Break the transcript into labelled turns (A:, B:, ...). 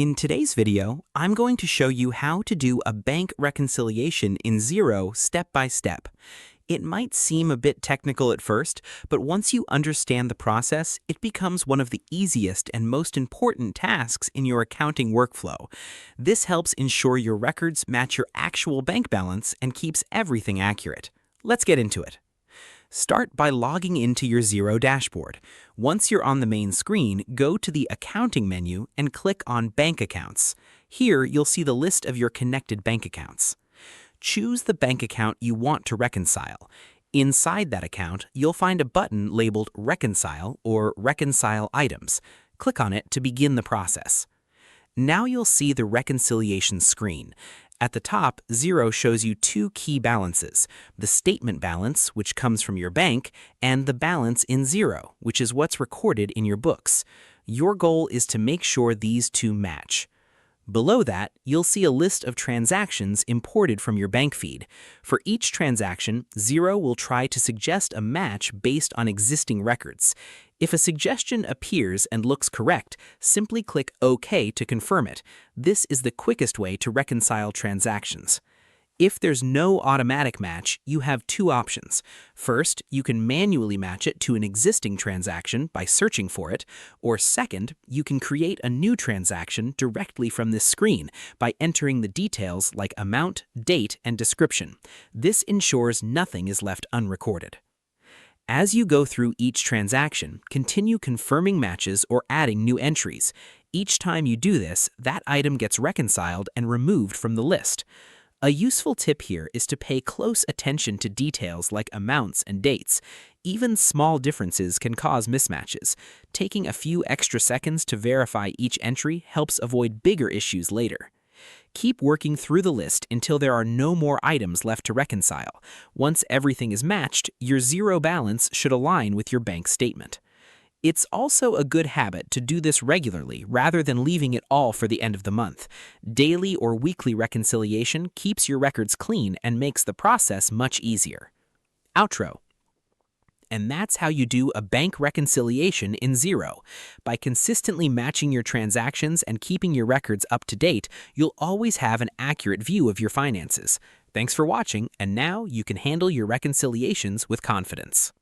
A: In today's video, I'm going to show you how to do a bank reconciliation in Xero step by step. It might seem a bit technical at first, but once you understand the process, it becomes one of the easiest and most important tasks in your accounting workflow. This helps ensure your records match your actual bank balance and keeps everything accurate. Let's get into it. Start by logging into your Xero dashboard. Once you're on the main screen, go to the Accounting menu and click on Bank Accounts. Here, you'll see the list of your connected bank accounts. Choose the bank account you want to reconcile. Inside that account, you'll find a button labeled Reconcile or Reconcile Items. Click on it to begin the process. Now you'll see the reconciliation screen. At the top, Xero shows you two key balances, the statement balance, which comes from your bank, and the balance in Xero, which is what's recorded in your books. Your goal is to make sure these two match. Below that, you'll see a list of transactions imported from your bank feed. For each transaction, Xero will try to suggest a match based on existing records. If a suggestion appears and looks correct, simply click OK to confirm it. This is the quickest way to reconcile transactions. If there's no automatic match, you have two options. First, you can manually match it to an existing transaction by searching for it, or second, you can create a new transaction directly from this screen by entering the details like amount, date, and description. This ensures nothing is left unrecorded. As you go through each transaction, continue confirming matches or adding new entries. Each time you do this, that item gets reconciled and removed from the list. A useful tip here is to pay close attention to details like amounts and dates. Even small differences can cause mismatches. Taking a few extra seconds to verify each entry helps avoid bigger issues later. Keep working through the list until there are no more items left to reconcile. Once everything is matched, your Xero balance should align with your bank statement. It's also a good habit to do this regularly rather than leaving it all for the end of the month. Daily or weekly reconciliation keeps your records clean and makes the process much easier. Outro. And that's how you do a bank reconciliation in Xero. By consistently matching your transactions and keeping your records up to date, you'll always have an accurate view of your finances. Thanks for watching, and now you can handle your reconciliations with confidence.